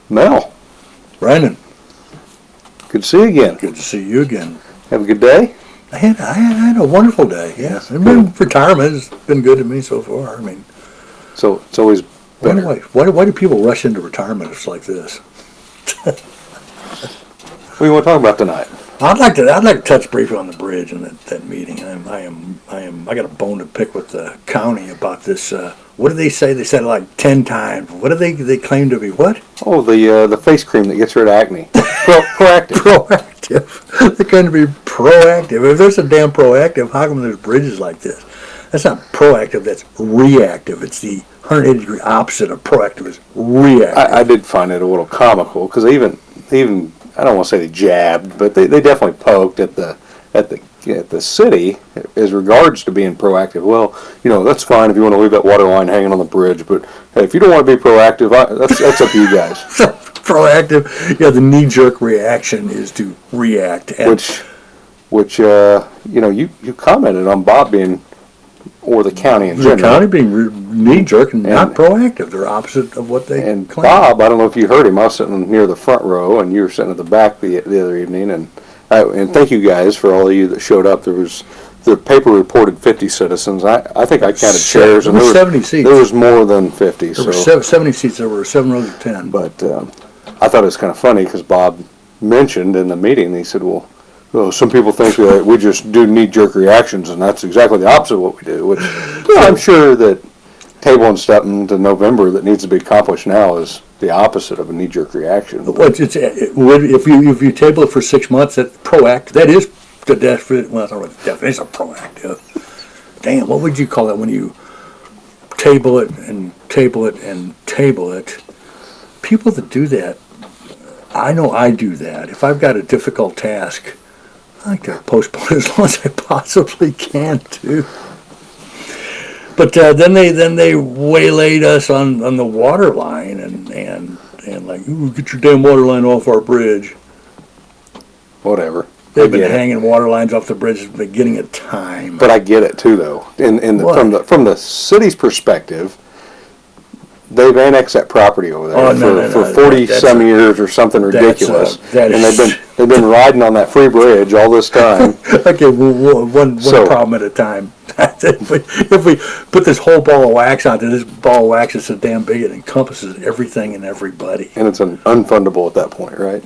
Mel, Brandon, good to see you again. good to see you again. Have a good day? I had a wonderful day. Yeah, retirement has been good to me so far. I mean, So it's always better. why do people rush into retirement? It's like this. What do you want to talk about tonight? I'd like to touch briefly on the bridge and that meeting. I got a bone to pick with the county about this. What did they say? They said it like 10 times. What did they claim to be? What? Oh, the face cream that gets rid of acne. Proactive. Proactive. They're going to be proactive. If there's a damn proactive, how come there's bridges like this? That's not proactive. That's reactive. It's the 180-degree opposite of proactive. Is reactive. I did find it a little comical because even I don't want to say they jabbed, but they definitely poked at the city as regards to being proactive. Well, that's fine if you want to leave that water line hanging on the bridge, but hey, if you don't want to be proactive, that's up to you guys. Proactive, yeah. The knee-jerk reaction is to react, which you commented on Bob being, or the county in general. The county being knee-jerk and not proactive. They're opposite of what they and claim. Bob, I don't know if you heard him. I was sitting near the front row, and you were sitting at the back the other evening. And thank you guys for all of you that showed up. The paper reported 50 citizens. I think I counted chairs, and there were 70 seats. There was more than 50. There were 70 seats. There were 7 rows of 10. But I thought it was kind of funny because Bob mentioned in the meeting. He said, "Well, some people think that we just do knee-jerk reactions, and that's exactly the opposite of what we do." Which I'm sure that tabling something to November that needs to be accomplished now is the opposite of a knee-jerk reaction. Well, if you table it for 6 months, that's proactive. That is the definition. Well, I don't know what the definition of proactive. Damn, what would you call that when you table it and table it and table it? People that do that, I know I do that. If I've got a difficult task, I like to postpone as long as I possibly can too. But then they waylaid us on the water line and like, ooh, get your damn water line off our bridge. Whatever. They've been hanging water lines off the bridge at the beginning of time. But I get it too, though. From the city's perspective, they've annexed that property over there for 40-some years or something ridiculous, and they've been riding on that free bridge all this time. Okay, one problem at a time. If we put this whole ball of wax onto this ball of wax, is so damn big it encompasses everything and everybody. And it's unfundable at that point, right?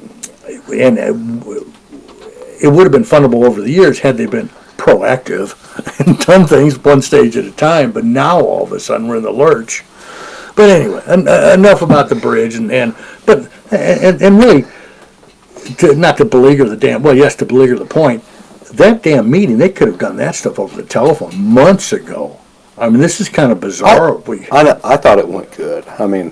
And it would have been fundable over the years had they been proactive and done things one stage at a time. But now all of a sudden we're in the lurch. But anyway, enough about the bridge and really, not to beleaguer the damn. Well, yes, to beleaguer the point. That damn meeting, they could have done that stuff over the telephone months ago. I mean, this is kind of bizarre. I thought it went good. I mean,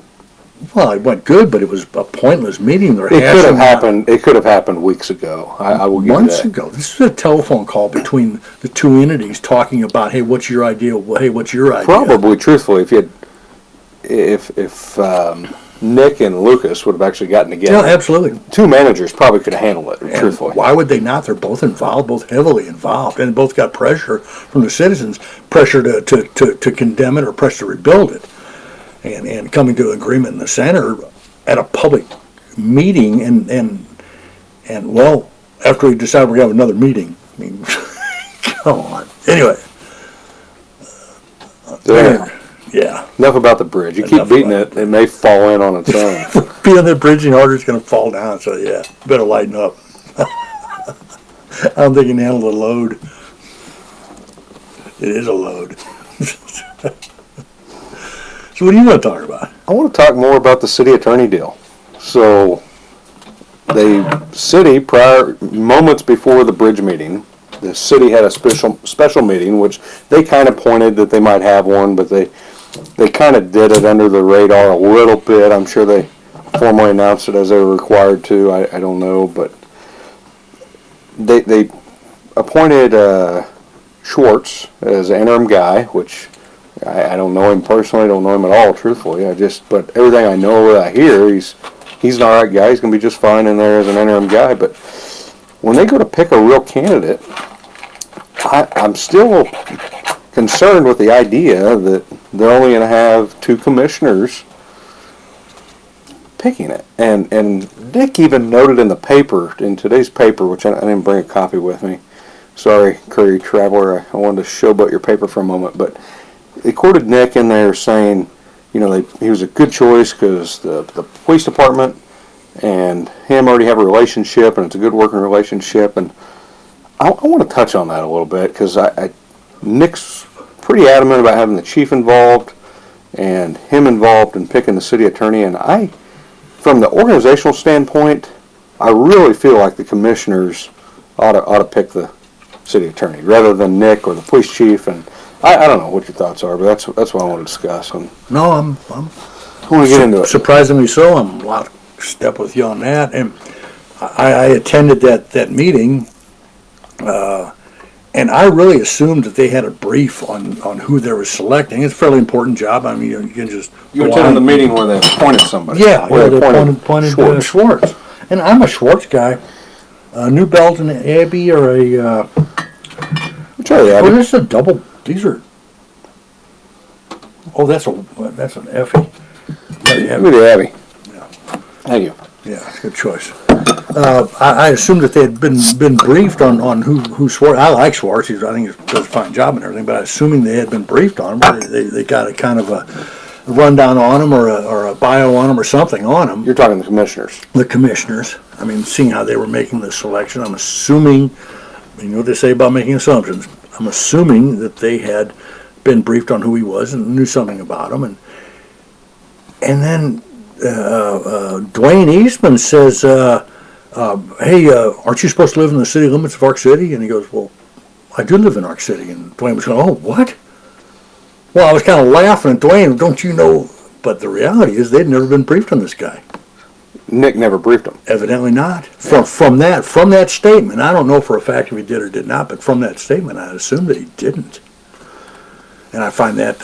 well, it went good, but it was a pointless meeting. It could have happened. It could have happened weeks ago. I will give you that. Months ago. This is a telephone call between the two entities talking about, hey, what's your idea? Hey, what's your idea? Probably, truthfully, if Nick and Lucas would have actually gotten together. Yeah, absolutely. Two managers probably could have handled it, truthfully. Why would they not? They're both involved, both heavily involved, and both got pressure from the citizens, pressure to condemn it or pressure to rebuild it. And coming to an agreement in the center at a public meeting and well, after we decide we're going to have another meeting. I mean, come on. Anyway. Yeah. Enough about the bridge. You keep beating it, it may fall in on its own. Being on the bridge, the harder it's going to fall down. So yeah, better lighten up. I don't think you can handle the load. It is a load. So what do you want to talk about? I want to talk more about the city attorney deal. So the city, moments before the bridge meeting, the city had a special meeting, which they kind of pointed that they might have one, but they kind of did it under the radar a little bit. I'm sure they formally announced it as they were required to. I don't know, but they appointed Schwartz as the interim guy, which I don't know him personally. I don't know him at all, truthfully. But everything I know, I hear, he's an all right guy. He's going to be just fine in there as an interim guy. But when they go to pick a real candidate, I'm still concerned with the idea that they're only going to have two commissioners picking it. And Nick even noted in the paper, in today's paper, which I didn't bring a copy with me. Sorry, Curry Traveler, I wanted to showboat your paper for a moment, but they quoted Nick in there saying, he was a good choice because the police department and him already have a relationship, and it's a good working relationship. And I want to touch on that a little bit because Nick's pretty adamant about having the chief involved and him involved in picking the city attorney. And from the organizational standpoint, I really feel like the commissioners ought to pick the city attorney rather than Nick or the police chief. And I don't know what your thoughts are, but that's what I want to discuss. And No, I want to get into it. surprisingly so. I'm lockstep with you on that. And I attended that meeting, and I really assumed that they had a brief on who they were selecting. It's a fairly important job. I mean, you can just You go attended on. the meeting where they appointed somebody. Yeah, Where they appointed Schwartz. Schwartz. And I'm a Schwartz guy. New Belton Abbey or a. Sure, yeah. Oh, this is a double. These are. Oh, that's an Effie. Yeah, Give me the Abbey. Yeah. Thank you. Yeah, good choice. I assumed that they had been briefed on who Schwartz. I like Schwartz. I think he does a fine job and everything. But assuming they had been briefed on him, or they got a kind of a rundown on him or a bio on him or something on him. You're talking the commissioners. The commissioners. I mean, seeing how they were making the selection, I'm assuming. You know what they say about making assumptions. I'm assuming that they had been briefed on who he was and knew something about him. And then Dwayne Eastman says, hey, aren't you supposed to live in the city limits of Ark City? And he goes, well, I do live in Ark City. And Dwayne was going, oh, what? Well, I was kind of laughing at Dwayne, don't you know? But the reality is they'd never been briefed on this guy. Nick never briefed him. Evidently not. From that statement, I don't know for a fact if he did or did not, but from that statement, I assume that he didn't. And I find that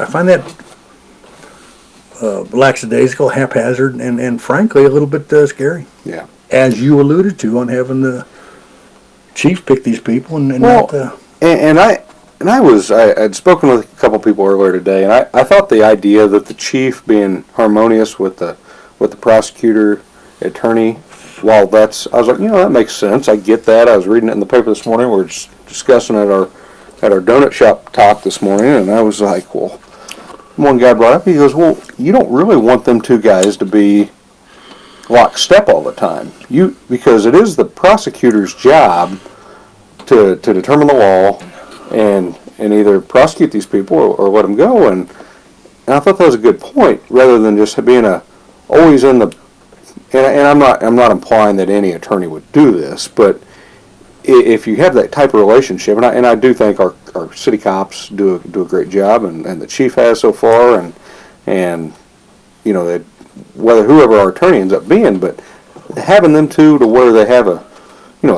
lackadaisical, haphazard, and frankly a little bit scary. Yeah. As you alluded to on having the chief pick these people and Well, not. I'd spoken with a couple people earlier today, and I thought the idea that the chief being harmonious with the prosecutor, attorney, I was like, that makes sense. I get that. I was reading it in the paper this morning. We were discussing at our donut shop talk this morning, and I was like, well, one guy brought up, he goes, well, you don't really want them two guys to be lockstep all the time. Because it is the prosecutor's job to determine the law and either prosecute these people or let them go. And I thought that was a good point, rather than just being always in the. And I'm not implying that any attorney would do this, but if you have that type of relationship, and I do think our city cops do a great job, and the chief has so far, and that whether whoever our attorney ends up being, but having them two to where they have a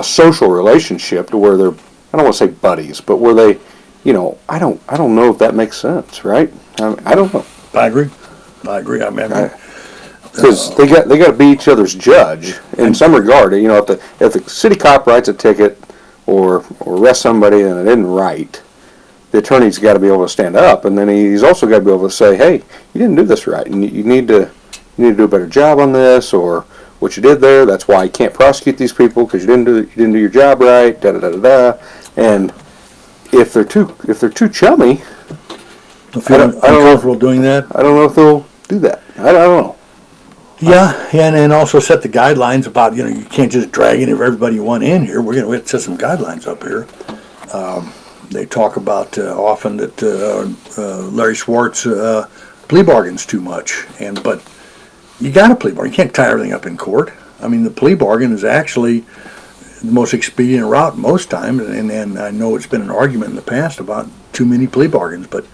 social relationship to where they're, I don't want to say buddies, but where they, I don't know if that makes sense, right? I don't know. I agree. I mean, because they got to be each other's judge in some regard. If the city cop writes a ticket or arrests somebody and it isn't right, the attorney's got to be able to stand up, and then he's also got to be able to say, hey, you didn't do this right, and you need to do a better job on this, or what you did there. That's why you can't prosecute these people because you didn't do your job right. Da da da da da. And if they're too chummy, if you're uncomfortable doing that, I don't know if they'll do that. I don't know. Yeah, and also set the guidelines about, you can't just drag any of everybody you want in here. We have to set some guidelines up here. They talk about often that Larry Schwartz plea bargains too much, but you got to plea bargain. You can't tie everything up in court. I mean, the plea bargain is actually the most expedient route most times, and I know it's been an argument in the past about too many plea bargains, but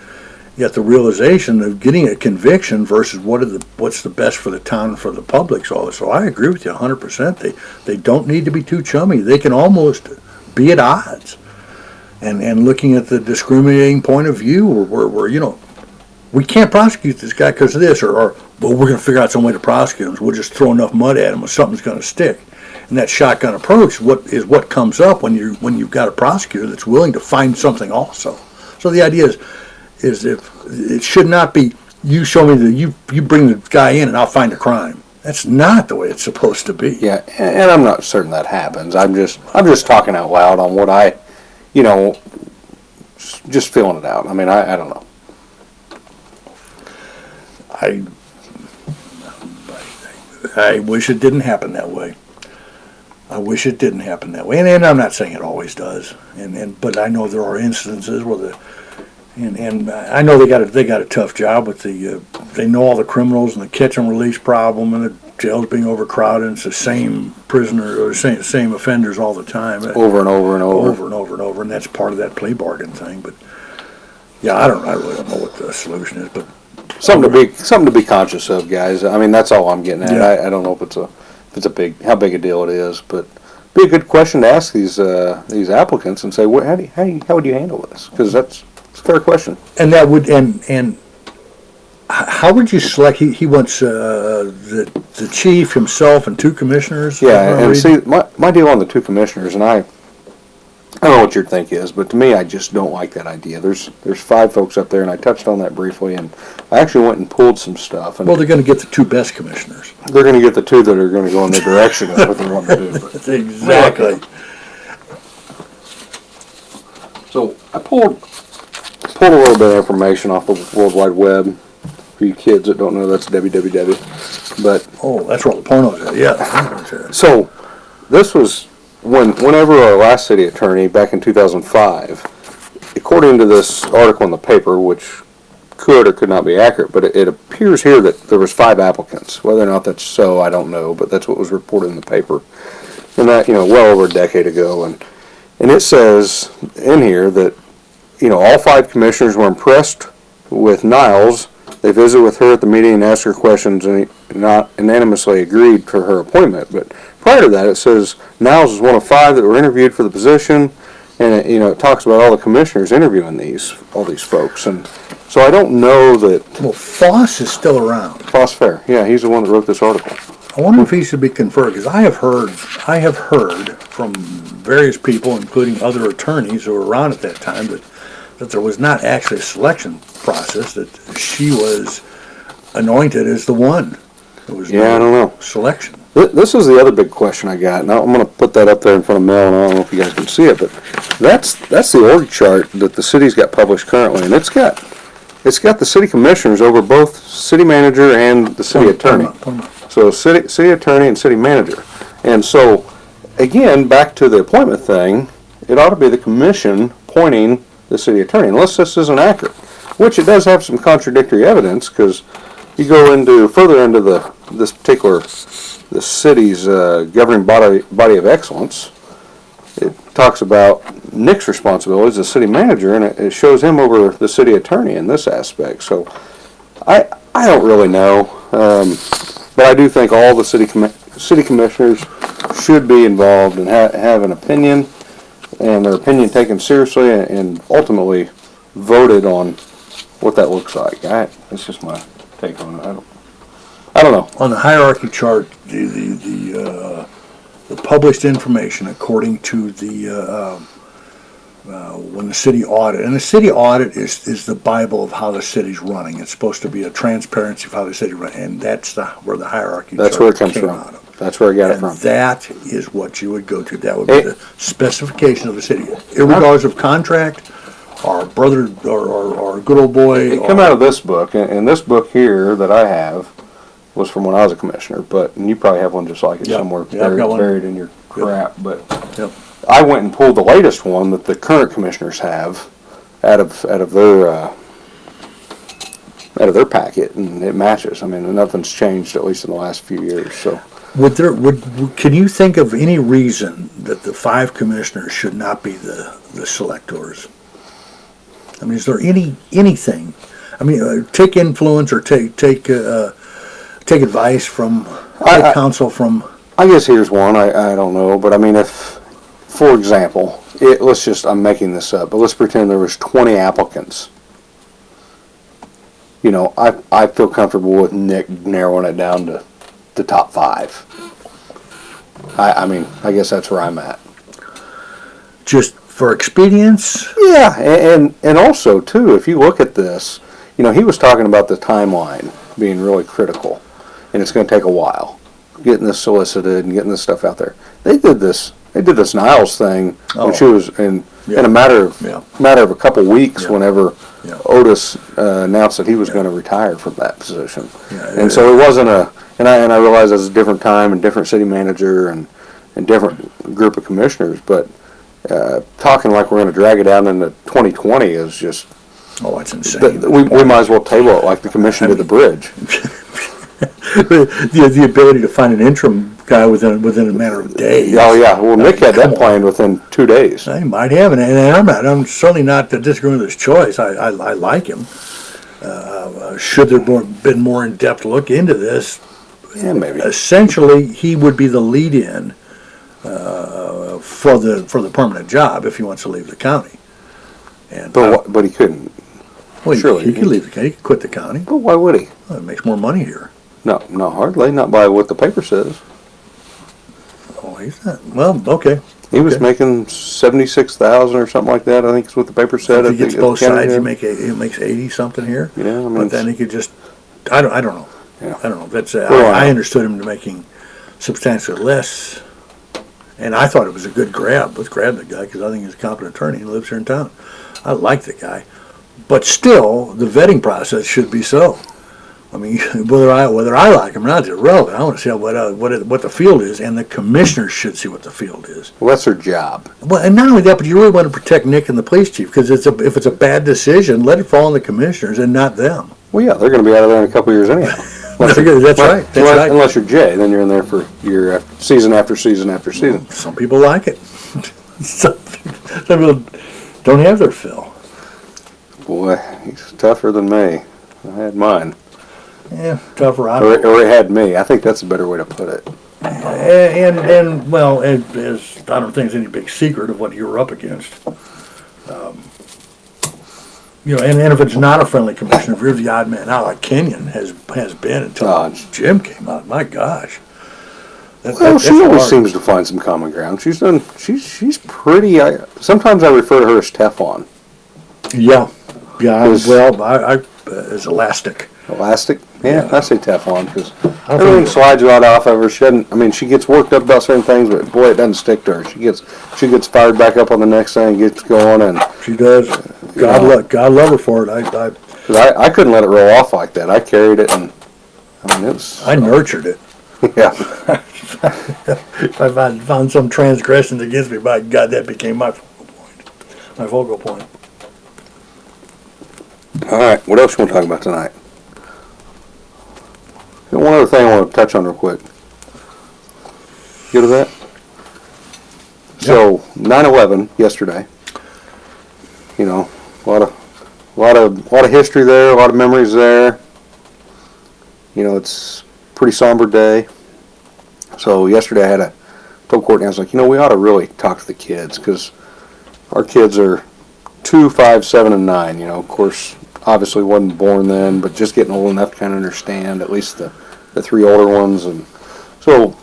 yet the realization of getting a conviction versus what's the best for the town and for the public. So I agree with you 100%. They don't need to be too chummy. They can almost be at odds. And looking at the discriminating point of view, where we can't prosecute this guy because of this, or well, we're going to figure out some way to prosecute him. So we'll just throw enough mud at him, or something's going to stick. And that shotgun approach, what comes up when you've got a prosecutor that's willing to find something also. So the idea is if it should not be you show me you bring the guy in and I'll find a crime. That's not the way it's supposed to be. Yeah, and I'm not certain that happens. I'm just talking out loud on what I, you know, just feeling it out. I mean, I don't know. I wish it didn't happen that way. I wish it didn't happen that way, and I'm not saying it always does. But I know there are instances where and I know they got a tough job with they know all the criminals and the catch and release problem and the jails being overcrowded. And it's the same prisoner or same offenders all the time, Over and over and over. over and over and over, and that's part of that plea bargain thing. But yeah, I really don't know what the solution is, but Something to be conscious of, guys. I mean, that's all I'm getting at. Yeah. I don't know if it's how big a deal it is, but be a good question to ask these applicants and say, how would you handle this? Because it's a fair question. and that would and how would you select? He wants the chief himself and two commissioners. Yeah, and see, my deal on the two commissioners, and I don't know what your think is, but to me, I just don't like that idea. There's 5 folks up there, and I touched on that briefly, and I actually went and pulled some stuff. And Well, they're going to get the 2 best commissioners. they're going to get the 2 that are going to go in their direction of what they want to do. But, Exactly. so I pulled a little bit of information off the World Wide Web. For you kids that don't know, that's www. But Oh, that's where all the pornos are. Yeah. so this was whenever our last city attorney back in 2005, according to this article in the paper, which could or could not be accurate, but it appears here that there was 5 applicants. Whether or not that's so, I don't know, but that's what was reported in the paper, and that well over a decade ago. And it says in here that all 5 commissioners were impressed with Niles. They visited with her at the meeting and asked her questions, and not unanimously agreed for her appointment. But prior to that, it says Niles was one of 5 that were interviewed for the position, and it talks about all the commissioners interviewing all these folks. And so I don't know that Well, Foss is still around. Foss Fair. Yeah, he's the one that wrote this article. I wonder if he should be conferred, because I have heard from various people, including other attorneys who were around at that time, that there was not actually a selection process, that she was anointed as the one. There was Yeah, I don't know. selection. This is the other big question I got. Now I'm going to put that up there in front of Mel, and I don't know if you guys can see it, but that's the org chart that the city's got published currently, and it's got the city commissioners over both city manager and the city attorney. So city attorney and city manager. And so again, back to the appointment thing, it ought to be the commission appointing the city attorney, unless this isn't accurate, which it does have some contradictory evidence, because you go further into the city's governing body of excellence. It talks about Nick's responsibilities as city manager, and it shows him over the city attorney in this aspect. So I don't really know, but I do think all the city commissioners should be involved and have an opinion, and their opinion taken seriously, and ultimately voted on what that looks like. That's just my take on it. I don't know. On the hierarchy chart, the published information according to when the city audit, and the city audit is the Bible of how the city's running. It's supposed to be a transparency of how the city runs, and that's where the hierarchy That's chart where it comes came from. out of. That's where I got it And from. that is what you would go to. That would be the specification of the city, irregardless of contract, or brother, or good old boy. It come out of this book, and this book here that I have was from when I was a commissioner, and you probably have one just like it Yep. somewhere Yeah, I've got one. buried in your crap. But Yep. I went and pulled the latest one that the current commissioners have out of their packet, and it matches. I mean, nothing's changed, at least in the last few years. So Can you think of any reason that the 5 commissioners should not be the selectors? I mean, is there anything? I mean, take influence or take advice from counsel from. I guess here's one. I don't know, but I mean, if, for example, I'm making this up, but let's pretend there was 20 applicants. I feel comfortable with Nick narrowing it down to the top 5. I mean, I guess that's where I'm at. Just for expedience? Yeah, and also, too, if you look at this, he was talking about the timeline being really critical. and it's going to take a while getting this solicited and getting this stuff out there. They did this Niles thing when she was in a matter of a couple weeks. Whenever Otis announced that he was going to retire from that position, and so it wasn't and I realize it's a different time and different city manager and different group of commissioners, but talking like we're going to drag it out into 2020 is just. Oh, that's insane. We might as well table it like the commission did the bridge. the ability to find an interim guy within a matter of days. Oh yeah, well Nick had that planned within 2 days. I might have, and I'm certainly not disagreeing with his choice. I like him. Should there been more in-depth look into this? Yeah, maybe. Essentially, he would be the lead-in for the permanent job if he wants to leave the county. And but he couldn't. Well, surely he could leave the county. He could quit the county. But why would he? Well, it makes more money here. No, hardly. Not by what the paper says. Oh, he's not. Well, okay. He was making 76,000 or something like that. I think is what the paper said. If he gets both sides, he makes 80 something here. Yeah, I mean, but then he could just. I don't know. Yeah. I don't know. That's I understood him to making substantially less, and I thought it was a good grab. Let's grab the guy because I think he's a competent attorney and lives here in town. I like the guy, but still, the vetting process should be so. I mean, whether I like him or not is irrelevant. I want to see what the field is, and the commissioners should see what the field is. Well, that's their job. Well, and not only that, but you really want to protect Nick and the police chief because if it's a bad decision, let it fall on the commissioners and not them. Well, yeah, they're going to be out of there in a couple of years anyhow. That's right. That's right. Unless you're Jay, then you're in there for season after season after season. Some people like it. Some people don't have their fill. Boy, he's tougher than me. I had mine. Yeah, tougher. Or he had me. I think that's a better way to put it. And well, as I don't think it's any big secret of what you were up against. And if it's not a friendly commissioner, if you're the odd man out, like Kenyon has been until Jim came out. My gosh. She always seems to find some common ground. She's pretty. Sometimes I refer to her as Teflon. Yeah. I as elastic. Elastic? Yeah, I say Teflon because everything slides right off of her. She doesn't. I mean, she gets worked up about certain things, but boy, it doesn't stick to her. She gets fired back up on the next thing, gets going, and she does. God love her for it. I couldn't let it roll off like that. I carried it, and I mean, it was. I nurtured it. Yeah. If I found some transgressions against me, by God, that became my focal point. All right, what else you want to talk about tonight? One other thing I want to touch on real quick. Get to that? Yep. So 9/11 yesterday. You know, a lot of history there, a lot of memories there. You know, it's a pretty somber day. So yesterday I told Courtney, I was like, we ought to really talk to the kids because our kids are 2, 5, 7, and 9. Of course, obviously wasn't born then, but just getting old enough to kind of understand at least the 3 older ones. And so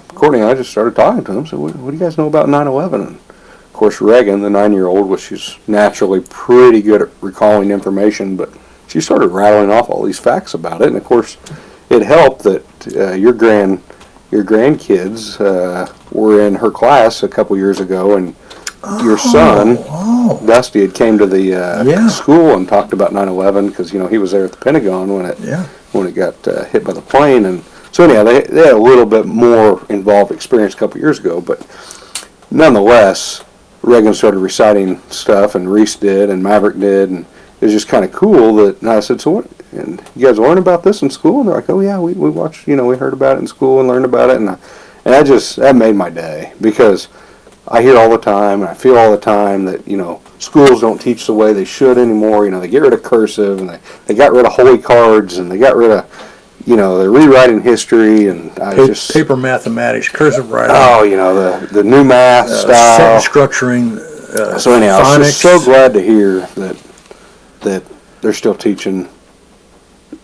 Courtney and I just started talking to them. So what do you guys know about 9/11? And of course, Reagan, the 9-year-old, which she's naturally pretty good at recalling information, but she started rattling off all these facts about it. And of course, it helped that your grandkids were in her class a couple years ago, and your son, Dusty, had came to the school and talked about 9/11 because he was there at the Pentagon when it got hit by the plane. And so anyhow, they had a little bit more involved experience a couple years ago, but nonetheless, Reagan started reciting stuff, and Reese did, and Maverick did, and it was just kind of cool that. And I said, "So what? And you guys learn about this in school?" And they're like, "Oh yeah, we watched, we heard about it in school and learned about it." And that made my day because I hear all the time, and I feel all the time that schools don't teach the way they should anymore. They get rid of cursive, and they got rid of holy cards, and they got rid of they're rewriting history, and paper mathematics, cursive writing. Oh, the new math style, sentence structuring. So anyhow, I was phonics. so glad to hear that they're still teaching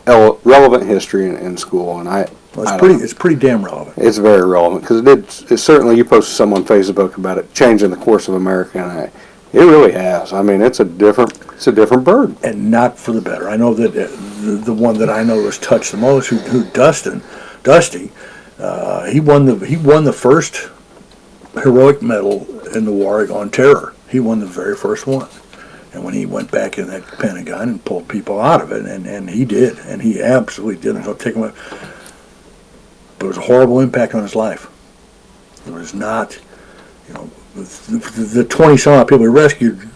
relevant history in school, and it's pretty damn relevant. It's very relevant because it certainly, you posted something on Facebook about it changing the course of America, It really has. I mean, it's a different bird. and not for the better. I know that the one that I know was touched the most, who Dusty, he won the first heroic medal in the war on terror. He won the very first one. And when he went back in that Pentagon and pulled people out of it, and he did, and he absolutely did. Don't take him away. But it was a horrible impact on his life. It was not, the 20 some odd people he rescued,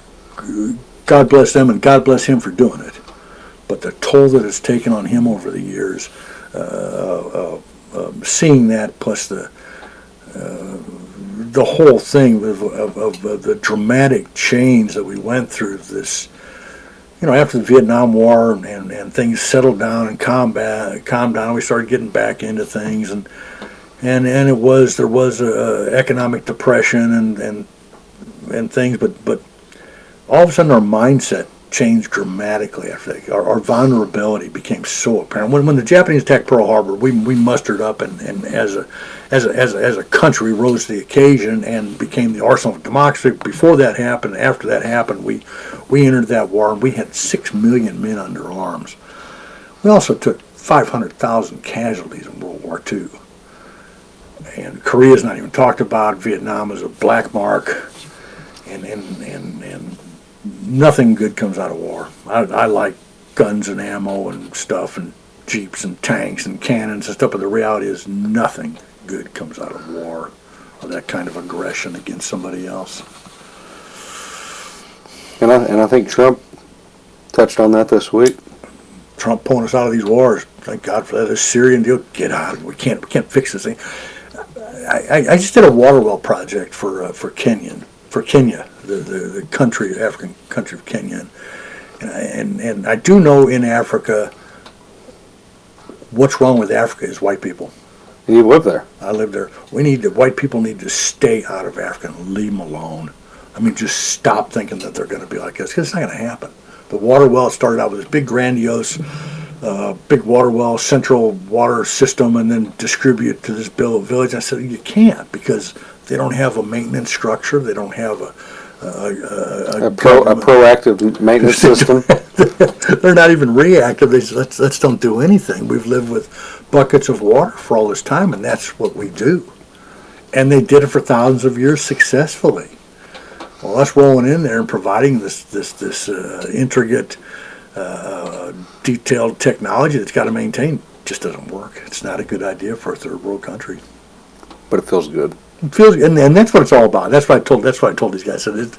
God bless them and God bless him for doing it. But the toll that it's taken on him over the years, seeing that plus the whole thing of the dramatic change that we went through this, after the Vietnam War and things settled down and calmed down, we started getting back into things and there was a economic depression and things, but all of a sudden our mindset changed dramatically after that. Our vulnerability became so apparent. When the Japanese attacked Pearl Harbor, we mustered up and as a country rose to the occasion and became the arsenal of democracy. Before that happened, after that happened, we entered that war and we had 6 million men under arms. We also took 500,000 casualties in World War II. And Korea's not even talked about. Vietnam is a black mark, and nothing good comes out of war. I like guns and ammo and stuff and jeeps and tanks and cannons and stuff, but the reality is nothing good comes out of war or that kind of aggression against somebody else. And I think Trump touched on that this week. Trump pulling us out of these wars. Thank God for that. This Syrian deal, get out. We can't fix this thing. I just did a water well project for Kenya, the country, African country of Kenya, and I do know in Africa what's wrong with Africa is white people. You live there. I live there. White people need to stay out of Africa and leave them alone. I mean, just stop thinking that they're going to be like us, because it's not going to happen. The water well started out with this big grandiose, big water well, central water system, and then distribute to this village. I said, you can't, because they don't have a maintenance structure. They don't have a proactive maintenance system. They're not even reactive. They say, let's don't do anything. We've lived with buckets of water for all this time, and that's what we do. And they did it for thousands of years successfully. Well, us rolling in there and providing this intricate, detailed technology that's got to maintain just doesn't work. It's not a good idea for a third world country. But it feels good. It feels, and that's what it's all about. That's what I told these guys. I said,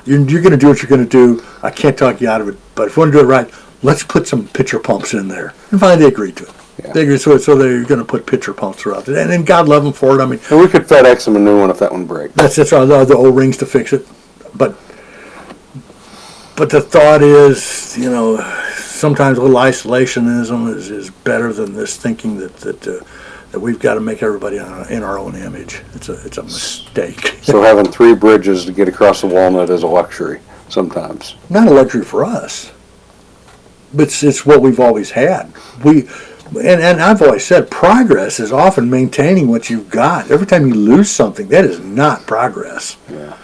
you're going to do what you're going to do. I can't talk you out of it, but if you want to do it right, let's put some pitcher pumps in there. And finally, they agreed to it. Yeah. They agreed, so they're going to put pitcher pumps throughout it, and God love them for it. I mean, and we could FedEx them a new one if that one breaks. That's right. The O-rings to fix it, but the thought is, sometimes a little isolationism is better than this thinking that we've got to make everybody in our own image. It's a mistake. So having 3 bridges to get across the Walnut is a luxury sometimes. Not a luxury for us, but it's what we've always had. And I've always said progress is often maintaining what you've got. Every time you lose something, that is not progress. Yeah.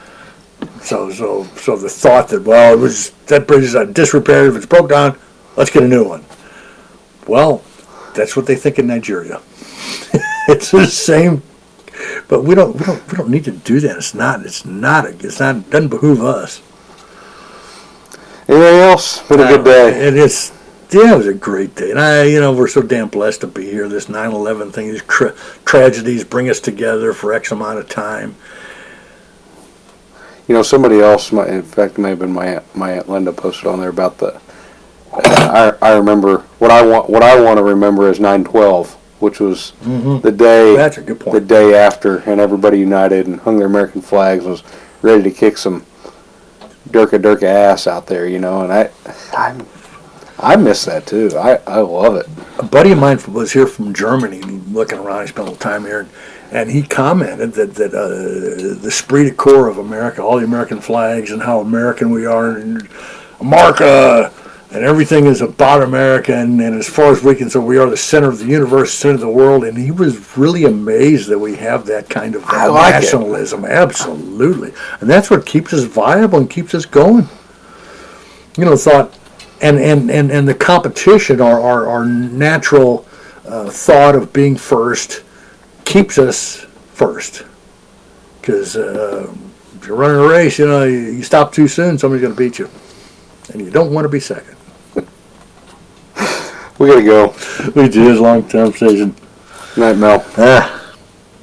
So the thought that, well, that bridge is in disrepair, if it's broke down, let's get a new one. Well, that's what they think in Nigeria. It's the same, but we don't need to do that. It doesn't behoove us. Anything else? Been a good day. It was a great day, and we're so damn blessed to be here. This 9/11 thing, these tragedies bring us together for X amount of time. Somebody else, in fact, it may have been my Aunt Linda, posted on there about the. I remember what I want to remember is 9/12, which was the day. That's a good point. The day after, and everybody united and hung their American flags, was ready to kick some Durka ass out there, and I miss that too. I love it. A buddy of mine was here from Germany, and looking around, he spent a little time here, and he commented that the esprit de corps of America, all the American flags, and how American we are, and America, and everything is about America, and as far as we can say, we are the center of the universe, center of the world, and he was really amazed that we have that kind of I like it. nationalism. Absolutely. And that's what keeps us viable and keeps us going. Thought, and the competition, our natural thought of being first, keeps us first. Because if you're running a race, you stop too soon, somebody's going to beat you. And you don't want to be second. We gotta go. We did a long conversation. Night, Mel. Ah.